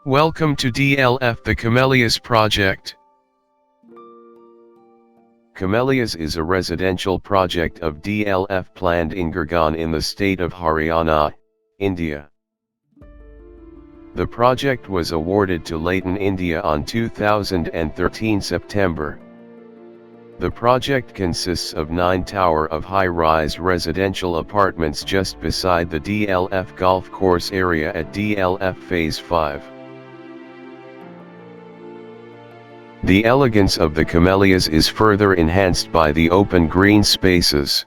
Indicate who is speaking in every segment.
Speaker 1: Welcome to DLF, the Camellias project. Camellias is a residential project of DLF planned in Gurgaon in the state of Haryana, India. The project was awarded to Leighton India on 2013 September. The project consists of 9 tower of high-rise residential apartments just beside the DLF golf course area at DLF Phase 5. The elegance of the Camellias is further enhanced by the open green spaces.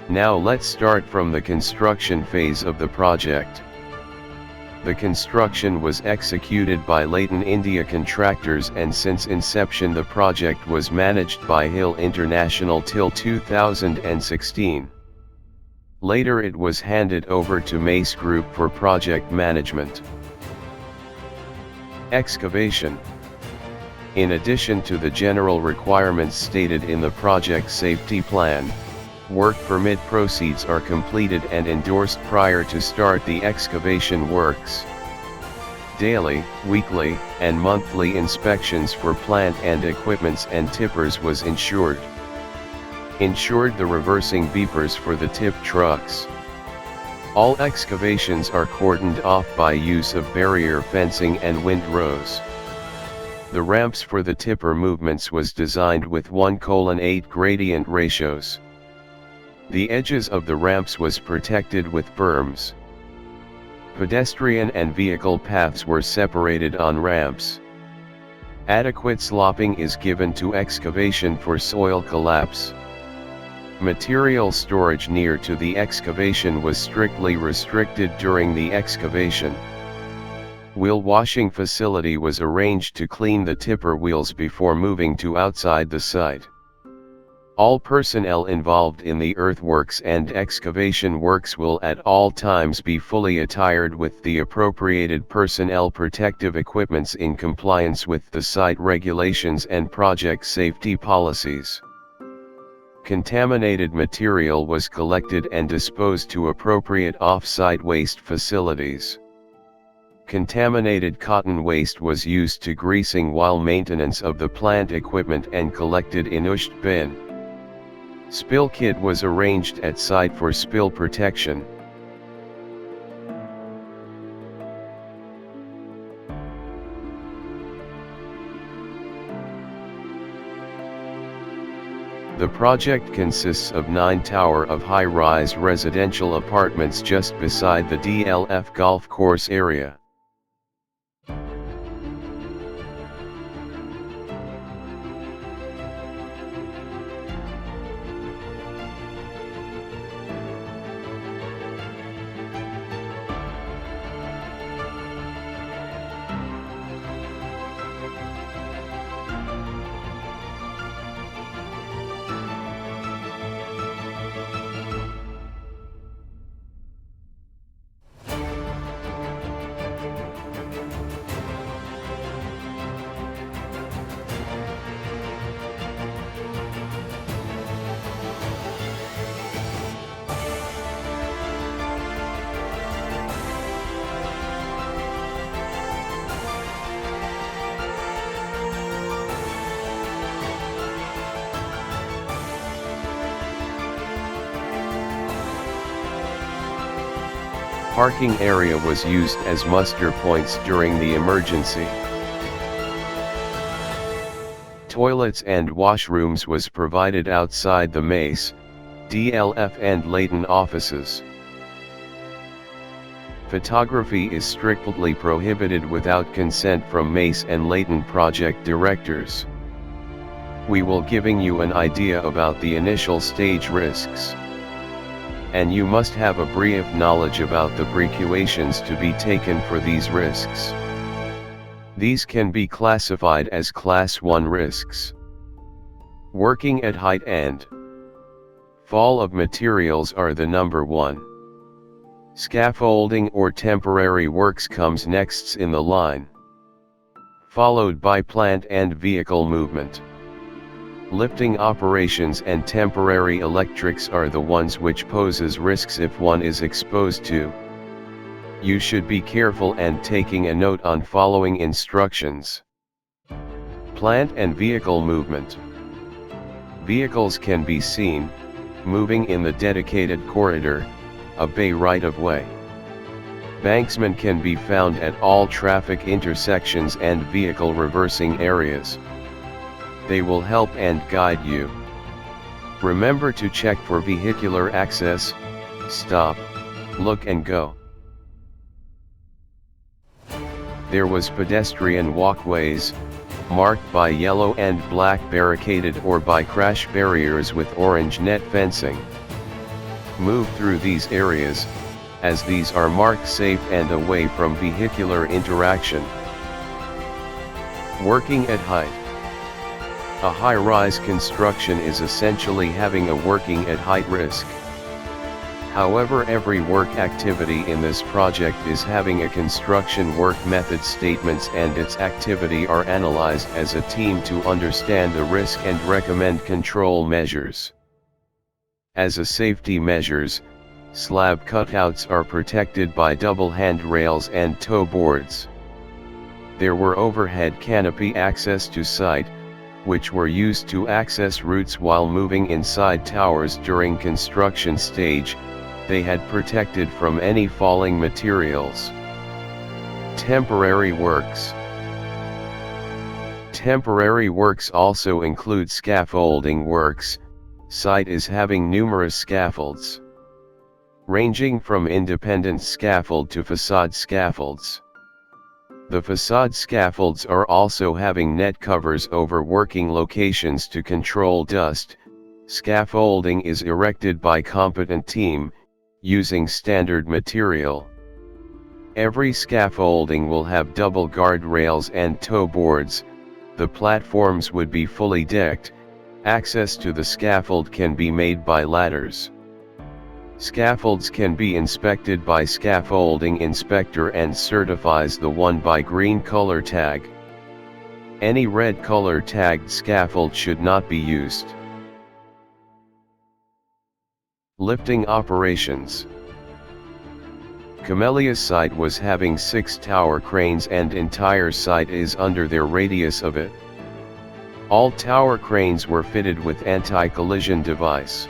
Speaker 1: Now let's start from the construction phase of the project. The construction was executed by Leighton India contractors, and since inception the project was managed by Hill International till 2016. Later it was handed over to Mace Group for project management. Excavation. In addition to the general requirements stated in the project safety plan, work permit proceeds are completed and endorsed prior to start the excavation works. Daily, weekly, and monthly inspections for plant and equipments and tippers was ensured. Ensured the reversing beepers for the tip trucks. All excavations are cordoned off by use of barrier fencing and windrows. The ramps for the tipper movements was designed with 1:8 gradient ratios. The edges of the ramps was protected with berms. Pedestrian and vehicle paths were separated on ramps. Adequate slopping is given to excavation for soil collapse. Material storage near to the excavation was strictly restricted during the excavation. Wheel washing facility was arranged to clean the tipper wheels before moving to outside the site. All personnel involved in the earthworks and excavation works will at all times be fully attired with the appropriated personnel protective equipments in compliance with the site regulations and project safety policies. Contaminated material was collected and disposed to appropriate off-site waste facilities. Contaminated cotton waste was used to greasing while maintenance of the plant equipment and collected in used bin. Spill kit was arranged at site for spill protection. The project consists of 9 tower of high-rise residential apartments just beside the DLF golf course area. Parking area was used as muster points during the emergency. Toilets and washrooms was provided outside the Mace, DLF and Leighton offices. Photography is strictly prohibited without consent from Mace and Leighton project directors. We will giving you an idea about the initial stage risks. And you must have a brief knowledge about the precautions to be taken for these risks. These can be classified as Class 1 risks. Working at height and fall of materials are the number 1. Scaffolding or temporary works comes next in the line. followed by plant and vehicle movement. Lifting operations and temporary electrics are the ones which poses risks if one is exposed to. You should be careful and taking a note on following instructions. Plant and vehicle movement. Vehicles can be seen, moving in the dedicated corridor, a bay right-of-way. Banksmen can be found at all traffic intersections and vehicle reversing areas. They will help and guide you. Remember to check for vehicular access, stop, look and go. There was pedestrian walkways, marked by yellow and black barricaded or by crash barriers with orange net fencing. Move through these areas, as these are marked safe and away from vehicular interaction. Working at height. A high-rise construction is essentially having a working at height risk. However, every work activity in this project is having a construction work method statements, and its activity are analyzed as a team to understand the risk and recommend control measures. As a safety measures, slab cutouts are protected by double handrails and toe boards. There were overhead canopy access to site, which were used to access routes while moving inside towers during construction stage. They had protected from any falling materials. Temporary works. Temporary works also include scaffolding works. Site is having numerous scaffolds, ranging from independent scaffold to facade scaffolds. The facade scaffolds are also having net covers over working locations to control dust. Scaffolding is erected by competent team, using standard material. Every scaffolding will have double guard rails and toe boards. The platforms would be fully decked. Access to the scaffold can be made by ladders. Scaffolds can be inspected by scaffolding inspector and certifies the one by green color tag. Any red color tagged scaffold should not be used. Lifting operations. Camellias site was having 6 tower cranes and entire site is under their radius of it. All tower cranes were fitted with anti-collision device.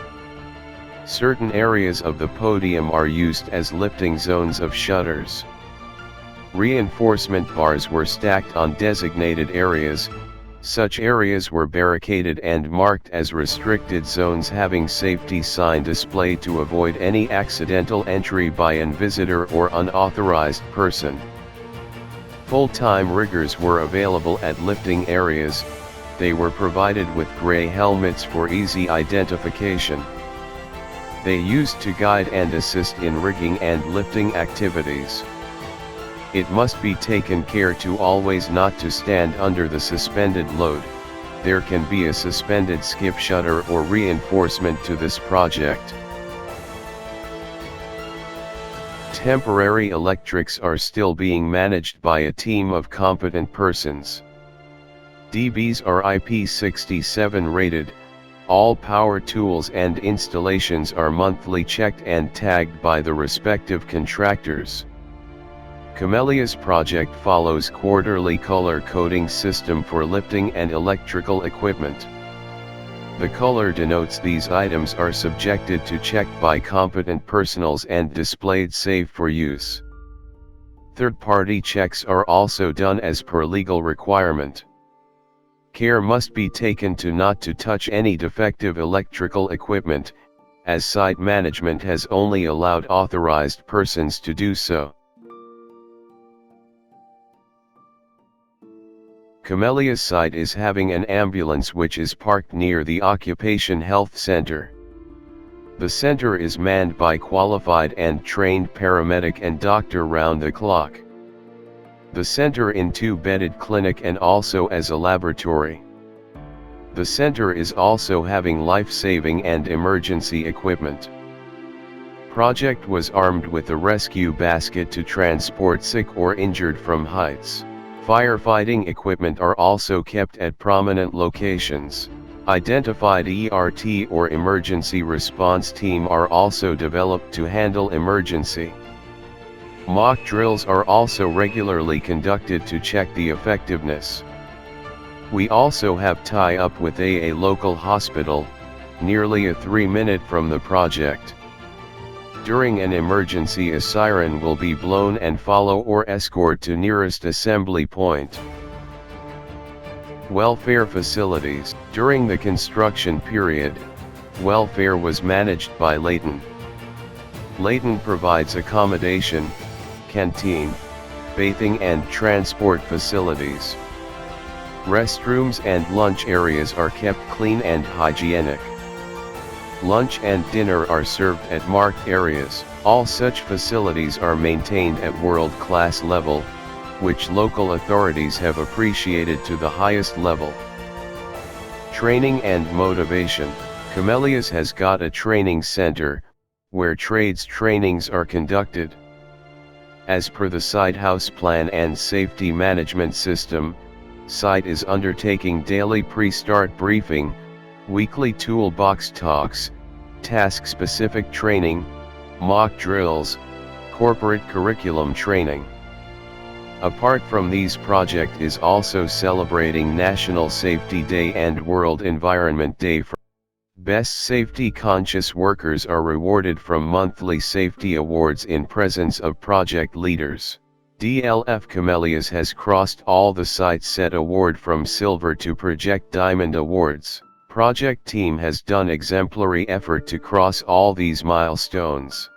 Speaker 1: Certain areas of the podium are used as lifting zones of shutters. Reinforcement bars were stacked on designated areas. Such areas were barricaded and marked as restricted zones, having safety sign displayed to avoid any accidental entry by an visitor or unauthorized person. Full-time riggers were available at lifting areas. They were provided with gray helmets for easy identification. They used to guide and assist in rigging and lifting activities. It must be taken care to always not to stand under the suspended load. There can be a suspended skip shutter or reinforcement to this project. Temporary electrics are still being managed by a team of competent persons. DBs are IP67 rated. All power tools and installations are monthly checked and tagged by the respective contractors. Camellias project follows quarterly color coding system for lifting and electrical equipment. The color denotes these items are subjected to check by competent personnels and displayed safe for use. Third-party checks are also done as per legal requirement. Care must be taken to not to touch any defective electrical equipment, as site management has only allowed authorized persons to do so. Camellias site is having an ambulance which is parked near the Occupation Health Center. The center is manned by qualified and trained paramedic and doctor round the clock. The center in 2-bedded clinic and also as a laboratory. The center is also having life-saving and emergency equipment. Project was armed with a rescue basket to transport sick or injured from heights. Firefighting equipment are also kept at prominent locations. Identified ERT or emergency response team are also developed to handle emergency. Mock drills are also regularly conducted to check the effectiveness. We also have tie-up with a local hospital, nearly a 3-minute from the project. During an emergency, a siren will be blown and follow or escort to nearest assembly point. Welfare facilities. During the construction period, welfare was managed by Leighton. Leighton provides accommodation, canteen, bathing and transport facilities. Restrooms and lunch areas are kept clean and hygienic. Lunch and dinner are served at marked areas. All such facilities are maintained at world-class level, which local authorities have appreciated to the highest level. Training and motivation. Camellias has got a training center, where trades trainings are conducted. As per the site house plan and safety management system, site is undertaking daily pre-start briefing, weekly toolbox talks, task-specific training, mock drills, corporate curriculum training. Apart from these, project is also celebrating National Safety Day and World Environment Day. Best safety conscious workers are rewarded from monthly safety awards in presence of project leaders. DLF Camellias has crossed all the site set award from silver to project diamond awards. Project team has done exemplary effort to cross all these milestones.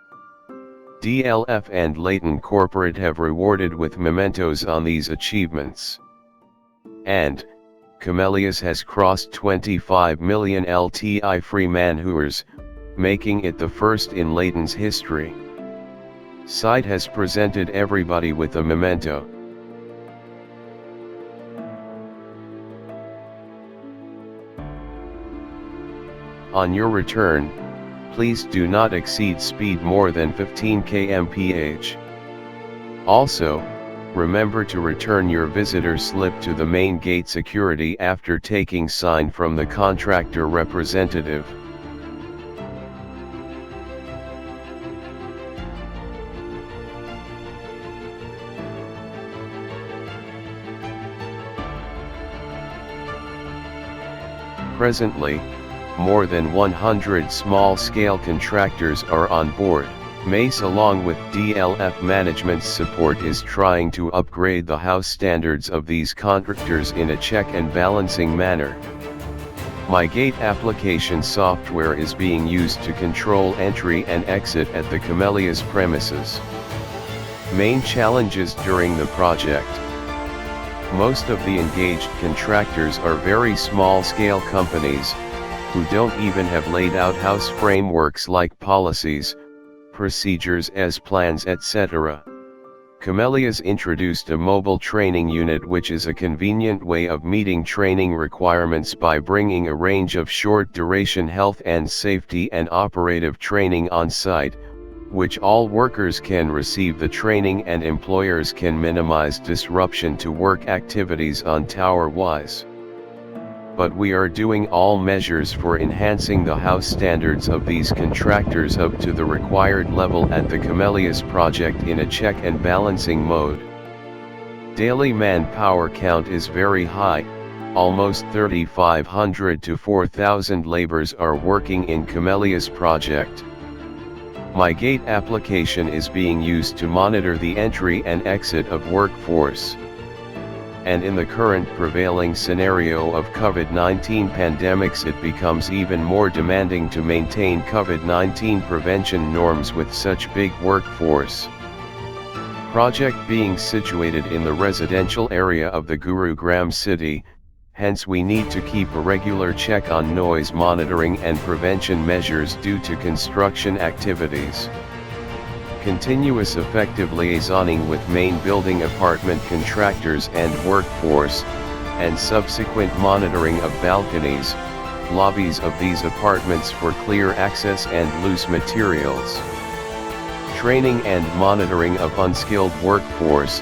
Speaker 1: DLF and Leighton Corporate have rewarded with mementos on these achievements. And Camellias has crossed 25 million LTI free man-hours, making it the first in Leighton's history. Site has presented everybody with a memento. On your return, please do not exceed speed more than 15 km/h. Also, remember to return your visitor slip to the main gate security after taking sign from the contractor representative. Presently, more than 100 small-scale contractors are on board. Mace, along with DLF management's support, is trying to upgrade the house standards of these contractors in a check and balancing manner. My Gate application software is being used to control entry and exit at the Camellias premises. Main challenges during the project. Most of the engaged contractors are very small-scale companies, who don't even have laid out house frameworks like policies, procedures as plans, etc. Camellias introduced a mobile training unit, which is a convenient way of meeting training requirements by bringing a range of short-duration health and safety and operative training on site, which all workers can receive the training and employers can minimize disruption to work activities on tower-wise. But we are doing all measures for enhancing the house standards of these contractors up to the required level at the Camellias project in a check and balancing mode. Daily manpower count is very high, almost 3,500 to 4,000 laborers are working in Camellias project. My Gate application is being used to monitor the entry and exit of workforce. And in the current prevailing scenario of COVID-19 pandemics, it becomes even more demanding to maintain COVID-19 prevention norms with such big workforce. Project being situated in the residential area of the Gurgaon city, hence we need to keep a regular check on noise monitoring and prevention measures due to construction activities. Continuous effective liaisoning with main building apartment contractors and workforce, and subsequent monitoring of balconies, lobbies of these apartments for clear access and loose materials. Training and monitoring of unskilled workforce,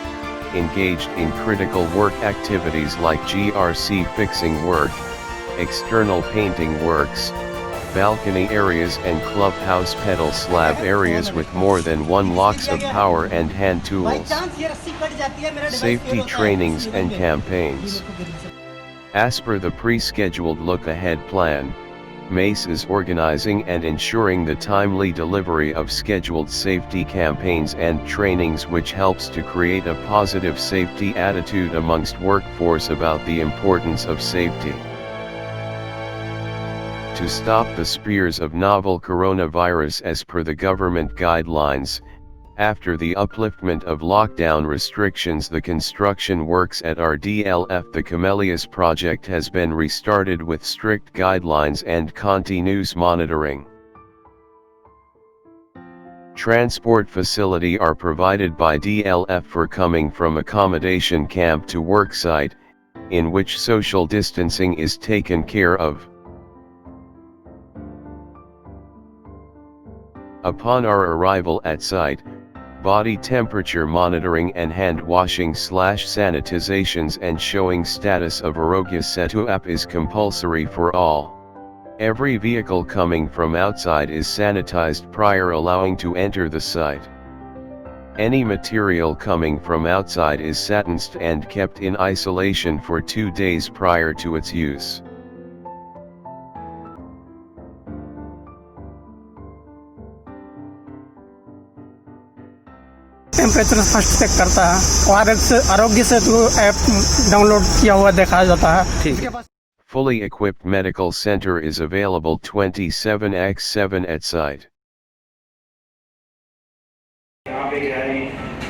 Speaker 1: engaged in critical work activities like GRC fixing work, external painting works, balcony areas and clubhouse pedal slab areas with more than one locks of power and hand tools. Safety trainings and campaigns. As per the pre-scheduled look-ahead plan, Mace is organizing and ensuring the timely delivery of scheduled safety campaigns and trainings, which helps to create a positive safety attitude amongst workforce about the importance of safety. To stop the spreads of novel coronavirus as per the government guidelines, after the upliftment of lockdown restrictions, the construction works at our DLF, the Camellias project, has been restarted with strict guidelines and continuous monitoring. Transport facility are provided by DLF for coming from accommodation camp to worksite, in which social distancing is taken care of. Upon our arrival at site, body temperature monitoring and hand washing / sanitizations and showing status of Arogya Setu app is compulsory for all. Every vehicle coming from outside is sanitized prior allowing to enter the site. Any material coming from outside is satanced and kept in isolation for 2 days prior to its use.
Speaker 2: Temperature first check करता है और Aarogya Setu app download किया हुआ दिखाया जाता है। ठीक है।
Speaker 1: Fully equipped medical center is available 27/7 at site.
Speaker 3: यहाँ पे क्या है,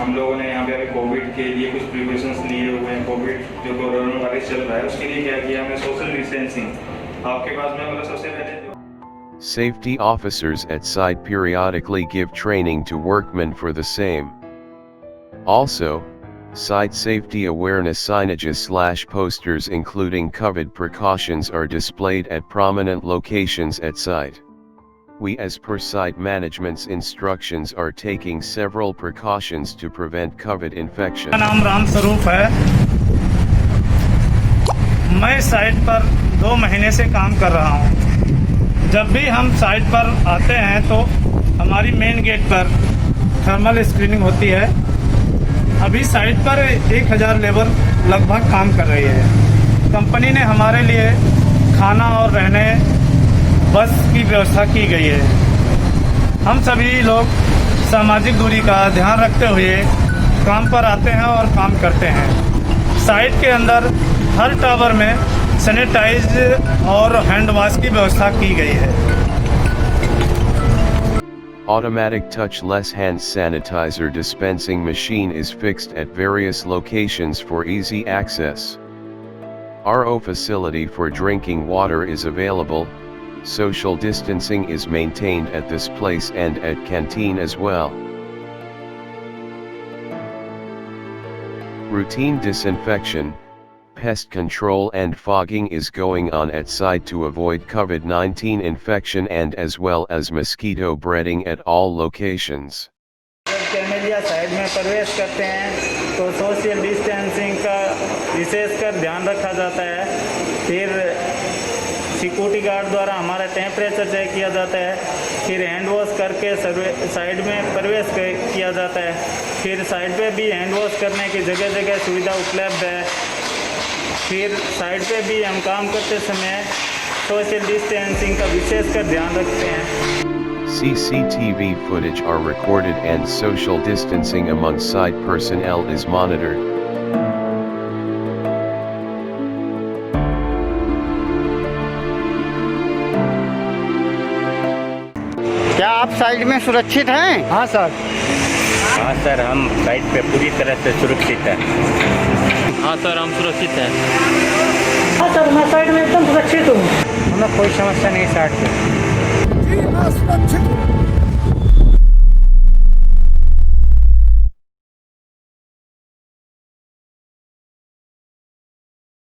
Speaker 3: हम लोगों ने यहाँ पे कोविड के लिए कुछ प्रिकॉशंस लिए हुए हैं। कोविड जो कोरोना वायरस चल रहा है उसके लिए क्या किया हमने, सोशल डिस्टेंसिंग। आपके पास में मतलब सबसे पहले
Speaker 1: Safety officers at site periodically give training to workmen for the same. Also, site safety awareness signages / posters including COVID precautions are displayed at prominent locations at site. We as per site management's instructions are taking several precautions to prevent COVID infection.
Speaker 2: मेरा नाम राम स्वरूप है। मैं site पर 2 महीने से काम कर रहा हूँ। जब भी हम साइट पर आते हैं तो हमारी मेन गेट पर थर्मल स्क्रीनिंग होती है। अभी साइट पर 1000 लेबर लगभग काम कर रही है। कंपनी ने हमारे लिए खाना और रहने बस की व्यवस्था की गई है। हम सभी लोग सामाजिक दूरी का ध्यान रखते हुए काम पर आते हैं और काम करते हैं। साइट के अंदर हर टावर में सैनिटाइज और हैंड वॉश की व्यवस्था की गई है।
Speaker 1: Automatic touchless hand sanitizer dispensing machine is fixed at various locations for easy access. RO facility for drinking water is available. Social distancing is maintained at this place and at canteen as well. Routine disinfection, pest control and fogging is going on at site to avoid COVID-19 infection and as well as mosquito breeding at all locations.
Speaker 4: Camellia side में प्रवेश करते हैं तो social distancing का विशेषकर ध्यान रखा जाता है। फिर सिक्योरिटी गार्ड द्वारा हमारा टेम्परेचर चेक किया जाता है। फिर हैंड वॉश करके साइड में प्रवेश किया जाता है। फिर साइड पे भी हैंड वॉश करने की जगह जगह सुविधा उपलब्ध है। फिर साइड पे भी हम काम करते समय सोशल डिस्टेंसिंग का विशेषकर ध्यान रखते हैं।
Speaker 1: CCTV footage are recorded and social distancing among site personnel is monitored.
Speaker 5: क्या आप साइड में सुरक्षित हैं?
Speaker 2: हाँ सर।
Speaker 6: हाँ सर, हम साइट पे पूरी तरह से सुरक्षित हैं। हाँ सर, हम सुरक्षित हैं।
Speaker 2: हाँ सर, मैं साइड में एकदम सुरक्षित हूँ।
Speaker 5: हमें कोई समस्या नहीं साइड पे।